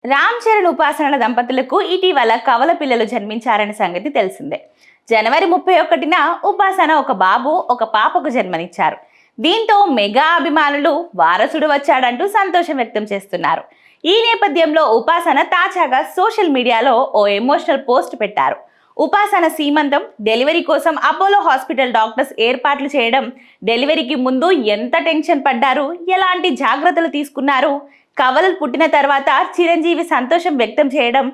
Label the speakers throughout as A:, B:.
A: రామ్ చరణ్ ఉపాసనల దంపతులకు ఇటీవల కవల పిల్లలు జన్మించారనే సంగతి తెలిసిందే. జనవరి 31న ఉపాసన ఒక బాబు ఒక పాపకు జన్మనిచ్చారు. దీంతో మెగా అభిమానులు వారసుడు వచ్చాడంటూ సంతోషం వ్యక్తం చేస్తున్నారు. ఈ నేపథ్యంలో ఉపాసన తాజాగా సోషల్ మీడియాలో ఓ ఎమోషనల్ పోస్ట్ పెట్టారు. ఉపాసన సీమంతం డెలివరీ కోసం అపోలో హాస్పిటల్ డాక్టర్స్ ఏర్పాట్లు చేయడం, డెలివరీకి ముందు ఎంత టెన్షన్ పడ్డారు, ఎలాంటి జాగ్రత్తలు తీసుకున్నారు, కవలలు పుట్టిన తర్వాత చిరంజీవి సంతోషం వ్యక్తం చేయడం,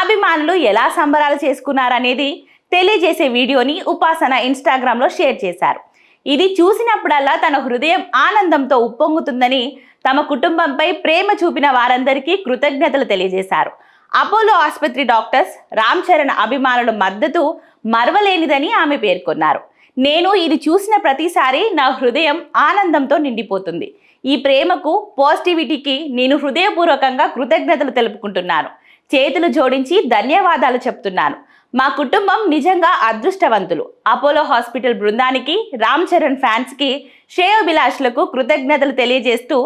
A: అభిమానులు ఎలా సంబరాలు చేసుకున్నారనేది తెలియజేసే వీడియోని ఉపాసన ఇన్స్టాగ్రామ్లో షేర్ చేశారు. ఇది చూసినప్పుడల్లా తన హృదయం ఆనందంతో ఉప్పొంగుతుందని, తమ కుటుంబంపై ప్రేమ చూపిన వారందరికీ కృతజ్ఞతలు తెలియజేశారు. అపోలో ఆసుపత్రి డాక్టర్స్, రామ్ చరణ్ అభిమానుల మద్దతు మరవలేనిదని ఆమె పేర్కొన్నారు. నేను ఇది చూసిన ప్రతిసారి నా హృదయం ఆనందంతో నిండిపోతుంది. ఈ ప్రేమకు, పాజిటివిటీకి నేను హృదయపూర్వకంగా కృతజ్ఞతలు తెలుపుకుంటున్నాను. చేతులు జోడించి ధన్యవాదాలు చెప్తున్నాను. మా కుటుంబం నిజంగా అదృష్టవంతులు. అపోలో హాస్పిటల్ బృందానికి, రామ్ చరణ్ ఫ్యాన్స్కి, శ్రేయోభిలాషులకు కృతజ్ఞతలు తెలియజేస్తూ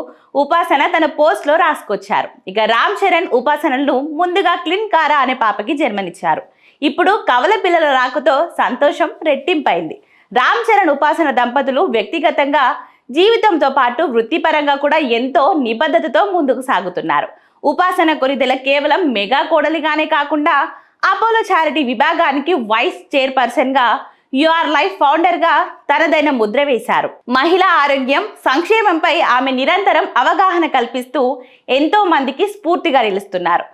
A: ఉపాసన తన పోస్ట్లో రాసుకొచ్చారు. ఇక రామ్ చరణ్ ఉపాసనలను ముందుగా క్లిన్ కారా అనే పాపకి జన్మనిచ్చారు. ఇప్పుడు కవల పిల్లల రాకతో సంతోషం రెట్టింపైంది. రామ్ చరణ్ ఉపాసన దంపతులు వ్యక్తిగతంగా, జీవితంతో పాటు వృత్తిపరంగా కూడా ఎంతో నిబద్ధతతో ముందుకు సాగుతున్నారు. ఉపాసన కొరిదెల కేవలం మెగా కోడలిగానే కాకుండా అపోలో చారిటీ విభాగానికి వైస్ చైర్పర్సన్ గా, యువర్ లైఫ్ ఫౌండర్ గా తనదైన ముద్ర వేశారు. మహిళా ఆరోగ్యం, సంక్షేమంపై ఆమె నిరంతరం అవగాహన కల్పిస్తూ ఎంతో మందికి స్ఫూర్తిగా నిలుస్తున్నారు.